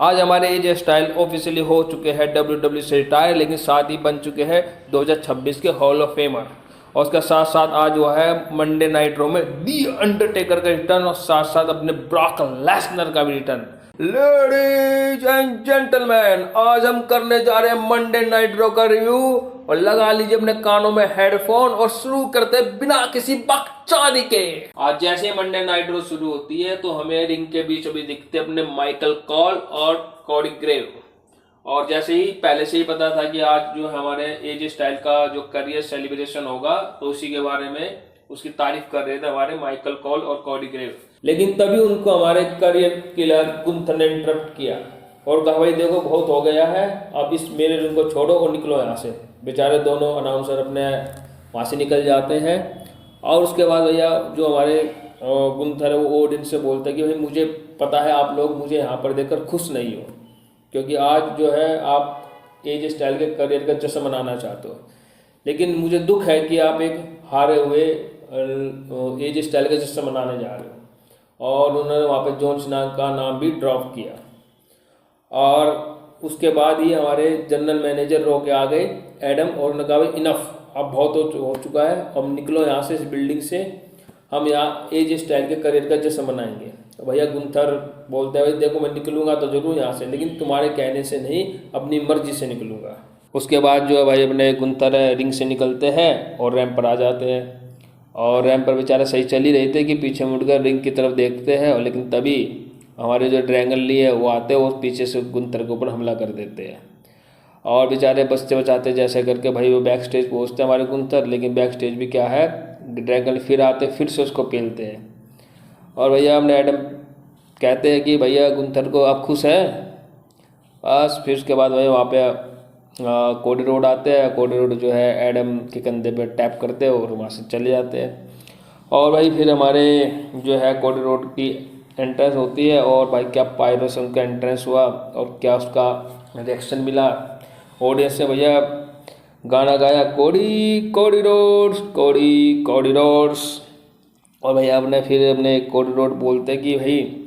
आज हमारे एजे style officially हो चुके हैं WWE से रिटायर, लेकिन साथ ही बन चुके हैं 2026 के हॉल ऑफ फेमर। और उसके साथ साथ आज वो है मंडे नाइट रो में दी अंडरटेकर का रिटर्न और साथ साथ अपने ब्रॉक लेसनर का भी रिटर्न। लेडीज एंड जेंटलमैन, आज हम करने जा रहे हैं मंडे नाइट रो का रिव्यू। और लगा लीजिए अपने कानों में हेडफोन और शुरू करते बिना किसी बकचोदी के। आज जैसे ही मंडे नाइट रो शुरू होती है तो हमें रिंग के बीच अभी दिखते अपने माइकल कॉल और कॉडी ग्रेव। और जैसे ही पहले से ही पता था कि आज जो हमारे एजे स्टाइल का जो करियर सेलिब्रेशन होगा तो उसी के बारे में उसकी तारीफ कर रहे थे हमारे माइकल कॉल और कॉडी ग्रेव। लेकिन तभी उनको हमारे करियर किलर गुंथर ने इंटरप्ट किया और कहा भाई देखो बहुत हो गया है, अब इस मेरे रिंग को छोड़ो और निकलो यहाँ से। बेचारे दोनों अनाउंसर अपने वहाँ से निकल जाते हैं। और उसके बाद भैया जो हमारे गुंथर है वो ऑडियंस से बोलते हैं कि भाई मुझे पता है आप लोग मुझे यहाँ पर देखकर खुश नहीं हो, क्योंकि आज जो है आप एजे स्टाइल के करियर का जश्न मनाना चाहते हो, लेकिन मुझे दुख है कि आप एक हारे हुए एजे स्टाइल का जश्न मनाने जा रहे हो। और उन्होंने वहाँ पे जॉन सीना का नाम भी ड्रॉप किया। और उसके बाद ही हमारे जनरल मैनेजर रो के आ गए एडम और उन्होंने कहा भाई इनफ, अब बहुत हो चुका है, अब निकलो यहाँ से, इस बिल्डिंग से, हम यहाँ एजे स्टाइल के करियर का जश्न मनाएंगे। तो भैया गुंथर बोलते हैं भाई देखो मैं निकलूंगा तो जरूर यहाँ से, लेकिन तुम्हारे कहने से नहीं, अपनी मर्जी से निकलूंगा। उसके बाद जो है भाई अपने गुंथर रिंग से निकलते हैं और रैंप पर आ जाते हैं। और रैंप पर बेचारे सही चल ही रहे थे कि पीछे मुड़कर रिंग की तरफ देखते हैं, लेकिन तभी हमारे जो ड्रैगन ली है वो आते हैं और पीछे से गुंथर के ऊपर हमला कर देते हैं। और बेचारे बचते बचाते जैसे करके भाई वो बैक स्टेज पहुँचते हैं हमारे गुंथर, लेकिन बैक स्टेज भी क्या है, ड्रैगन फिर आते फिर से उसको पेलते हैं। और भैया हमने एडम कहते हैं कि भैया गुंथर को आप खुश हैं बस। फिर उसके बाद भैया वहाँ पे कोडी रोड आते हैं। कोडी रोड जो है एडम के कंधे पे टैप करते हैं और वहाँ से चले जाते हैं। और भाई फिर हमारे जो है कोडी रोड की एंट्रेंस होती है और भाई क्या पायरोसन का एंट्रेंस हुआ और क्या उसका रिएक्शन मिला ऑडियंस से। भैया गाना गाया कोडी कोडी रोड्स, कोडी कोडी रोड्स। और भैया अपने फिर अपने कोडी रोड बोलते कि भाई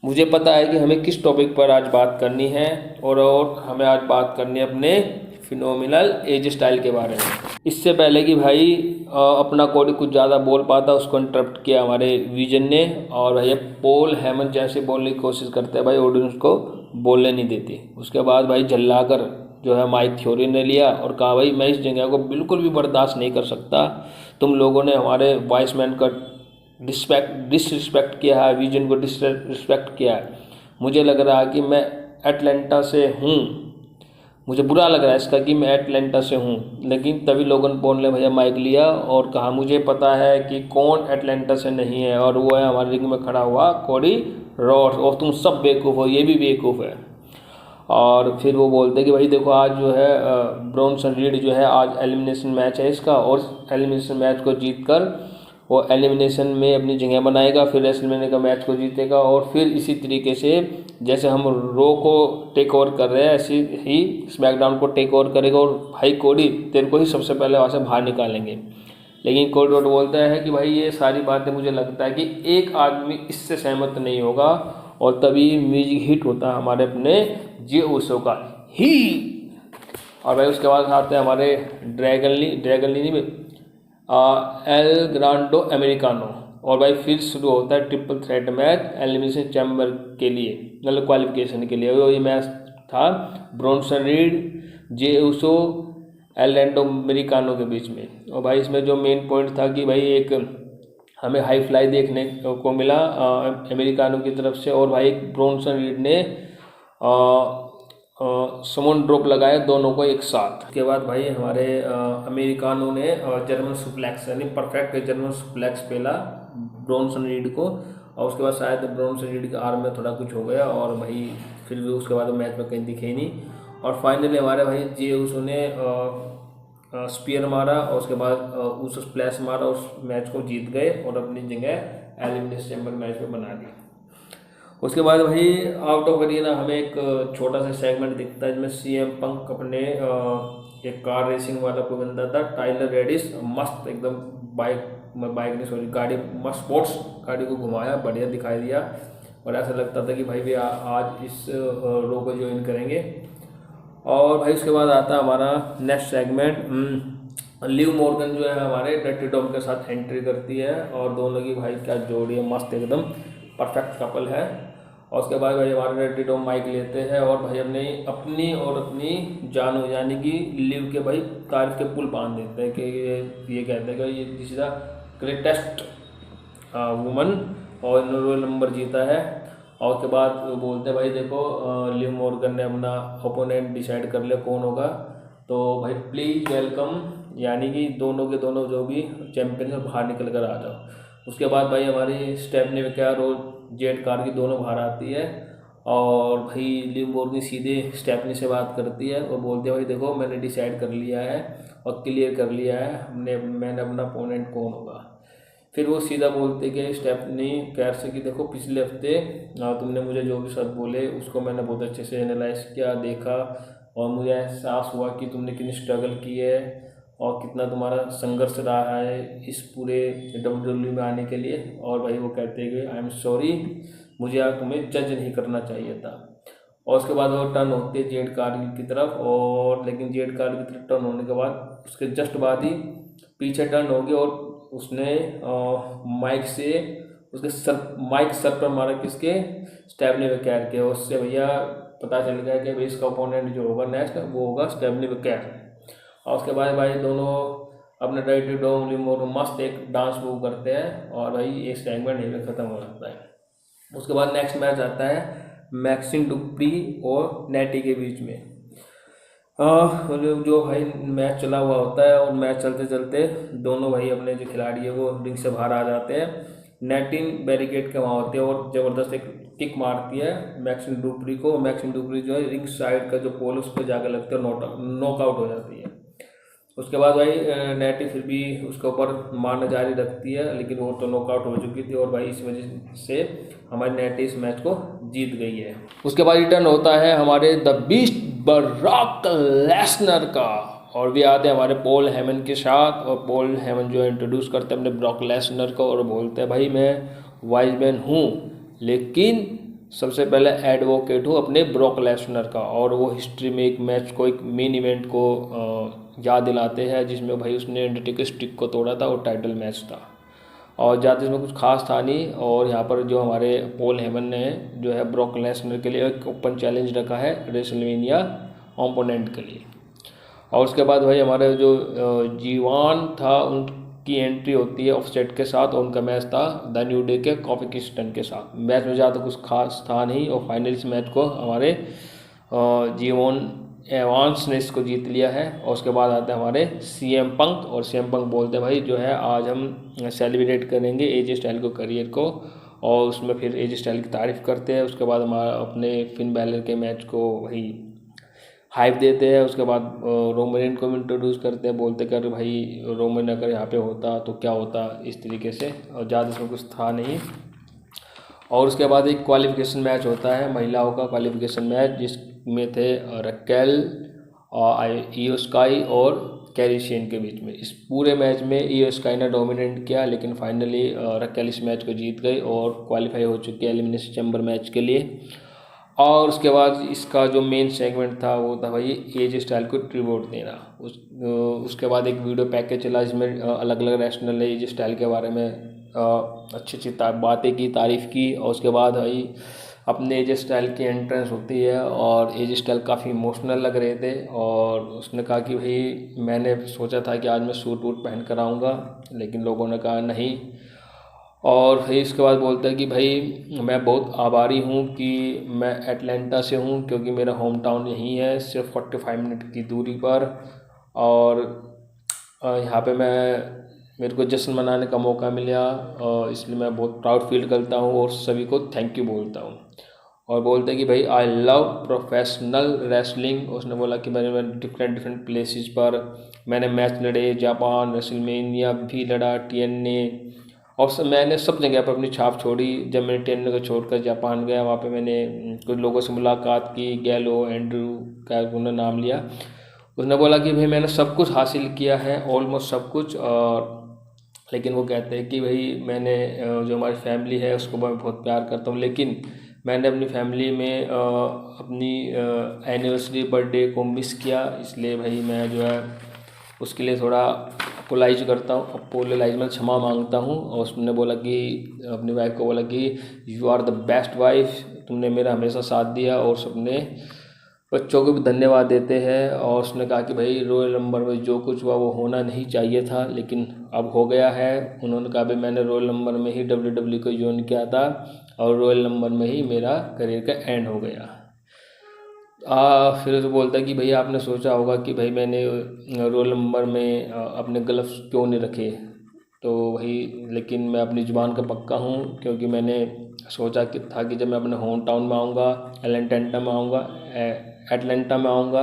मुझे पता है कि हमें किस टॉपिक पर आज बात करनी है और हमें आज बात करनी है अपने फिनोमिनल एजे स्टाइल के बारे में। इससे पहले कि भाई अपना कोडी कुछ ज़्यादा बोल पाता उसको इंटरप्ट किया हमारे विजन ने। और भैया पॉल हेमन जैसे बोलने की कोशिश करते हैं, भाई ऑडियंस को बोलने नहीं देती। उसके बाद भाई झल्लाकर जो है माइक थ्योरी ने लिया और कहा भाई मैं इस जगह को बिल्कुल भी बर्दाश्त नहीं कर सकता, तुम लोगों ने हमारे वॉइसमैन का डिसरिस्पेक्ट किया है, विजन को डिसरिस्पेक्ट किया है। मुझे लग रहा है कि मैं एटलांटा से हूँ, मुझे बुरा लग रहा है इसका कि मैं एटलांटा से हूँ। लेकिन तभी लोगन पॉल ने भैया माइक लिया और कहा मुझे पता है कि कौन एटलांटा से नहीं है, और वो है हमारे रिंग में खड़ा हुआ कोडी रोड्स, और तुम सब बेवकूफ़ हो, ये भी बेवकूफ़ है। और फिर वो बोलते कि भाई देखो आज जो है ब्रॉन्सन रीड जो है आज एलिमिनेशन मैच है इसका, और एलिमिनेशन मैच को जीतकर वो एलिमिनेशन में अपनी जगह बनाएगा, फिर रेसलमेनिया का मैच को जीतेगा। और फिर इसी तरीके से जैसे हम रो को टेक ओवर कर रहे हैं ऐसे ही स्मैकडाउन को टेक ओवर करेगा। और भाई कोडी तेरे को ही सबसे पहले वहाँ से बाहर निकालेंगे। लेकिन कोडी रोड बोलता है कि भाई ये सारी बातें मुझे लगता है कि एक आदमी इससे सहमत नहीं होगा। और तभी म्यूजिक हिट होता है हमारे अपने जे उसो का ही। और भाई उसके बाद आते हैं हमारे ड्रैगन ली में एल ग्रांडो अमेरिकानो। और भाई फिर शुरू होता है triple threat match elimination chamber के लिए, मतलब क्वालिफिकेशन के लिए। वो ये मैच था ब्रॉन्सन रीड, जे उसो, एलेंडो अमेरिकानो के बीच में। और भाई इसमें जो मेन पॉइंट था कि भाई एक हमें हाई फ्लाई देखने को मिला अमेरिकानो की तरफ से, और भाई ब्रॉन्सन रीड ने समन ड्रॉप लगाया दोनों को एक साथ। उसके बाद भाई हमारे अमेरिकानो ने जर्मन सुप्लेक्स यानी परफेक्ट जर्मन सुप्लेक्स पेला ब्रॉन्सन रीड को। और उसके बाद शायद ब्रॉन्सन रीड के आर्म में थोड़ा कुछ हो गया और भाई फिर भी उसके बाद मैच में कहीं दिखे ही नहीं। और फाइनली हमारे भाई जे उसो ने स्पीयर मारा और उसके बाद उस स्प्लैश मारा, उस मैच को जीत गए और अपनी जगह एलिमिनेशन चैम्बर मैच में बना दिया। उसके बाद भाई आउट ऑफ एरिना हमें एक छोटा सा सेगमेंट दिखता है जिसमें सीएम पंक अपने एक कार रेसिंग वाला कोई बंदा था टाइलर रेडिस, मस्त एकदम बाइक नहीं सॉरी गाड़ी मस्त स्पोर्ट्स गाड़ी को घुमाया, बढ़िया दिखाई दिया। और ऐसा लगता था कि भाई भी आज इस रो को ज्वाइन करेंगे। और भाई उसके बाद आता है हमारा नेक्स्ट सेगमेंट। लिव मॉर्गन जो है हमारे डर्टी डॉम के साथ एंट्री करती है और दोनों की भाई क्या जोड़ी है, मस्त एकदम परफेक्ट कपल है। और उसके बाद भाई हमारे डर्टी डॉम माइक लेते हैं और भाई अपनी जानो यानी कि लिव के भाई तारीफ के पुल बांध देते हैं कि ये कहते हैं कि ये this is the greatest woman और इन्होंने रोयल नंबर जीता है। और उसके बाद वो बोलते हैं भाई देखो लिव मॉर्गन ने अपना ओपोनेंट डिसाइड कर लिया कौन होगा, तो भाई प्लीज़ वेलकम, यानी कि दोनों के दोनों जो भी चैंपियन है बाहर निकल कर आ जाओ। उसके बाद भाई हमारी स्टेफनी मैकेयर और जेट कार्गी दोनों बाहर आती है और भाई लिव मॉर्गन सीधे स्टेफनी से बात करती है और बोलती है भाई देखो मैंने डिसाइड कर लिया है और क्लियर कर लिया है मैंने अपना ओपोनेंट कौन होगा। फिर वो सीधा बोलते कि स्टेफनी कैर से कि देखो पिछले हफ्ते तुमने मुझे जो भी शब्द बोले उसको मैंने बहुत अच्छे से एनालाइज किया, देखा और मुझे एहसास हुआ कि तुमने कितनी स्ट्रगल की है और कितना तुम्हारा संघर्ष रहा है इस पूरे WWE में आने के लिए। और भाई वो कहते हैं कि आई एम सॉरी, मुझे आज तुम्हें जज नहीं करना चाहिए था। और उसके बाद वो टर्न होती है जेड कार्गिल की तरफ, और लेकिन जेड कार्गिल की तरफ टर्न होने के बाद उसके जस्ट बाद ही पीछे टर्न हो गई और उसने माइक सर पर मारा, किसके, स्टेफनी मैकेयर के। उससे भैया पता चल गया कि भाई इसका ओपोनेंट जो होगा नेक्स्ट वो होगा स्टेफनी मैकेयर। और उसके बाद भाई दोनों अपने डर्टी डॉम लिव मॉर्गन मस्त एक डांस मूव करते हैं और भाई एक सेगमेंट यहीं पे ख़त्म हो जाता है। उसके बाद नेक्स्ट मैच आता है मैक्सिम डुप्री और नेटी के बीच में। जो भाई मैच चला हुआ होता है और मैच चलते चलते दोनों भाई अपने जो खिलाड़ी है वो रिंग से बाहर आ जाते हैं। नेटिन बैरिकेड के वहाँ होते हैं और ज़बरदस्त एक किक मारती है मैक्सिम डुप्री को। मैक्सिम डुप्री जो है रिंग साइड का जो पोल उस पर जाकर लगता है, नॉकआउट हो जाती है। उसके बाद भाई नेटी फिर भी उसके ऊपर मारना जारी रखती है, लेकिन वो तो नॉकआउट हो चुकी थी और भाई इस वजह से हमारी नेटी इस मैच को जीत गई है। उसके बाद रिटर्न होता है हमारे द बीस्ट ब्रॉक लेसनर का और भी आते हैं हमारे पॉल हेमन के साथ। और पॉल हेमन जो है इंट्रोड्यूस करते हैं अपने ब्रॉक लेसनर को और बोलते हैं भाई मैं वाइज मैन हूँ, लेकिन सबसे पहले एडवोकेट हूँ अपने ब्रॉक लेसनर का। और वो हिस्ट्री में एक मैच को, एक मेन इवेंट को याद दिलाते हैं जिसमें भाई उसने अंडरटेकर स्टिक को तोड़ा था और टाइटल मैच था और ज़्यादा इसमें कुछ खास था नहीं। और यहाँ पर जो हमारे पॉल हेमन ने जो है ब्रॉक लेसनर के लिए एक ओपन चैलेंज रखा है रेसलमेनिया ओपोनेंट के लिए। और उसके बाद भाई हमारे जो जीवान था उनकी एंट्री होती है ऑफसेट के साथ और उनका मैच था द न्यू डे के कॉफी किंगस्टन के साथ। मैच में ज़्यादा कुछ खास था नहीं और फाइनल इस मैच को हमारे जीवन एवांस ने इसको जीत लिया है। और उसके बाद आते हैं हमारे CM पंक और CM पंक बोलते हैं भाई जो है आज हम सेलिब्रेट करेंगे AJ स्टाइल को करियर को, और उसमें फिर AJ स्टाइल की तारीफ़ करते हैं। उसके बाद हमारा अपने फिन बैलर के मैच को वही हाइप देते हैं। उसके बाद रोमन को भी इंट्रोड्यूस करते हैं, बोलते कर भाई रोमन अगर यहाँ पे होता तो क्या होता, इस तरीके से, और ज़्यादा इसमें कुछ था नहीं। और उसके बाद एक क्वालिफिकेशन मैच होता है महिलाओं का क्वालिफिकेशन मैच जिसमें थे रकेल इयो स्काई और कैरी शेन के बीच में। इस पूरे मैच में इयो स्काई ने डोमिनेट किया, लेकिन फाइनली रकेल इस मैच को जीत गई और क्वालिफाई हो चुकी है एलिमिनेशन चैम्बर मैच के लिए। और उसके बाद इसका जो मेन सेगमेंट था वो था भाई AJ स्टाइल को ट्रिब्यूट देना। उसके बाद एक वीडियो पैकेज चला जिसमें अलग अलग रेसलर ने AJ स्टाइल के बारे में अच्छी अच्छी बातें की, तारीफ़ की। और उसके बाद भाई अपने AJ स्टाइल की एंट्रेंस होती है और AJ स्टाइल काफ़ी इमोशनल लग रहे थे और उसने कहा कि भाई मैंने सोचा था कि आज मैं सूट वूट पहन कर आऊँगा, लेकिन लोगों ने कहा नहीं। और फिर इसके बाद बोलता है कि भाई मैं बहुत आभारी हूँ कि मैं एटलांटा से हूँ क्योंकि मेरा होम टाउन यहीं है, सिर्फ 45 मिनट की दूरी पर। और यहाँ पे मेरे को जश्न मनाने का मौका मिला और इसलिए मैं बहुत प्राउड फील करता हूँ और सभी को थैंक यू बोलता हूँ। और बोलते हैं कि भाई आई लव प्रोफेशनल रेसलिंग। उसने बोला कि मैंने डिफरेंट प्लेसेस पर मैंने मैच लड़े, जापान रेसलमेनिया भी लड़ा, TNA, और मैंने सब जगह पर अपनी छाप छोड़ी। जब मैंने TNA को छोड़कर जापान गया वहाँ पे मैंने कुछ लोगों से मुलाकात की, गैलो एंड्रू का उन्होंने नाम लिया। उसने बोला कि भाई मैंने सब कुछ हासिल किया है, ऑलमोस्ट सब कुछ, और लेकिन वो कहते हैं कि भाई मैंने जो हमारी फैमिली है उसको मैं बहुत प्यार करता हूँ, लेकिन मैंने अपनी फैमिली में अपनी एनिवर्सरी बर्थडे को मिस किया, इसलिए भाई मैं जो है उसके लिए थोड़ा अपोलाइज करता हूँ, अपोलाइज में क्षमा मांगता हूँ। और उसने बोला कि अपनी वाइफ को बोला कि you are the best wife, तुमने मेरा हमेशा साथ दिया, और सबने बच्चों को भी धन्यवाद देते हैं। और उसने कहा कि भाई रॉयल नंबर में जो कुछ हुआ वो होना नहीं चाहिए था, लेकिन अब हो गया है। उन्होंने कहा भाई मैंने रॉयल नंबर में ही WWE को ज्वाइन किया था और रॉयल नंबर में ही मेरा करियर का एंड हो गया। फिर तो बोलता है कि भाई आपने सोचा होगा कि भाई मैंने रोल नंबर में अपने ग्लव्स क्यों नहीं रखे, तो भाई लेकिन मैं अपनी ज़ुबान का पक्का हूँ, क्योंकि मैंने सोचा कि था कि जब मैं अपने होम टाउन में आऊँगा, एटलांटा में आऊँगा,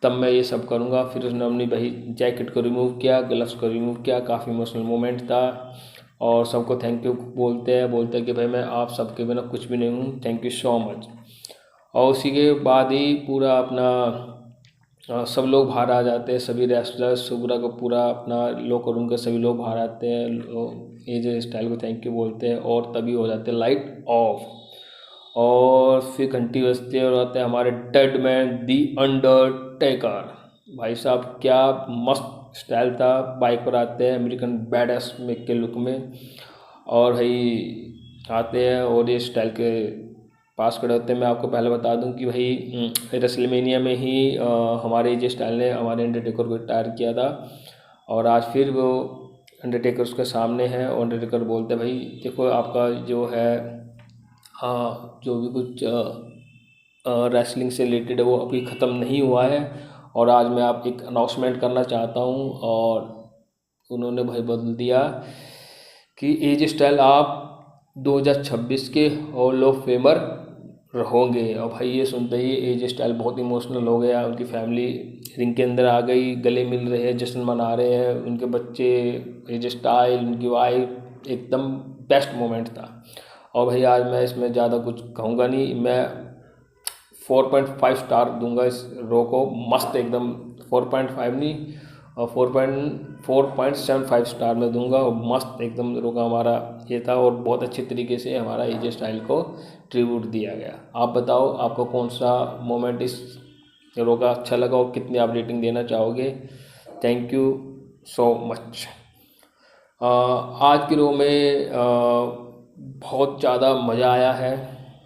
तब मैं ये सब करूँगा। फिर उसने अपनी भाई जैकेट को रिमूव किया, ग्लव्स को रिमूव किया, काफ़ी इमोशनल मोमेंट था। और सबको थैंक यू बोलते हैं कि भाई मैं आप सबके बिना कुछ भी नहीं हूँ, थैंक यू सो मच। और उसी के बाद ही पूरा अपना सब लोग बाहर आ जाते हैं, सभी रेस्लर्स सुब्रा को पूरा अपना लॉकर रूम के सभी लोग बाहर आते हैं, एजे स्टाइल को थैंक यू बोलते हैं, और तभी हो जाते हैं लाइट ऑफ। और फिर घंटी बजती है और आते हैं हमारे डेड मैन दी अंडरटेकर। भाई साहब क्या मस्त स्टाइल था, बाइक पर आते हैं अमेरिकन बैडएस में के लुक में, और भाई आते हैं और ये स्टाइल के पास खड़े होते हैं। मैं आपको पहले बता दूं कि भाई रेसलमेनिया में ही हमारे जे स्टाइल ने हमारे अंडरटेकर को रिटायर किया था, और आज फिर वो अंडरटेकर उसके सामने है, और अंडरटेकर बोलते हैं भाई देखो आपका जो है हाँ जो भी कुछ रेसलिंग से रिलेटेड है वो अभी ख़त्म नहीं हुआ है, और आज मैं आप एक अनाउंसमेंट करना चाहता हूँ। और उन्होंने भाई बदल दिया कि एजे स्टाइल आप 2026 के हॉल ऑफ फेमर रहोगे। और भाई ये सुनते ही एजे स्टाइल बहुत इमोशनल हो गया, उनकी फैमिली रिंग के अंदर आ गई, गले मिल रहे हैं, जश्न मना रहे हैं, उनके बच्चे, एजे स्टाइल, उनकी वाइफ, एकदम बेस्ट मोमेंट था। और भाई आज मैं इसमें ज़्यादा कुछ कहूँगा नहीं, मैं 4.5 स्टार दूंगा इस रो को, मस्त एकदम, 4.5 नहीं और 4.75 स्टार में दूंगा, और मस्त एकदम रो का हमारा ये था, और बहुत अच्छे तरीके से हमारा एजे स्टाइल को ट्रिब्यूट दिया गया। आप बताओ आपको कौन सा मोमेंट इस रो का अच्छा लगा और कितनी आप रेटिंग देना चाहोगे। Thank you so much. आज की रो में बहुत ज़्यादा मज़ा आया है,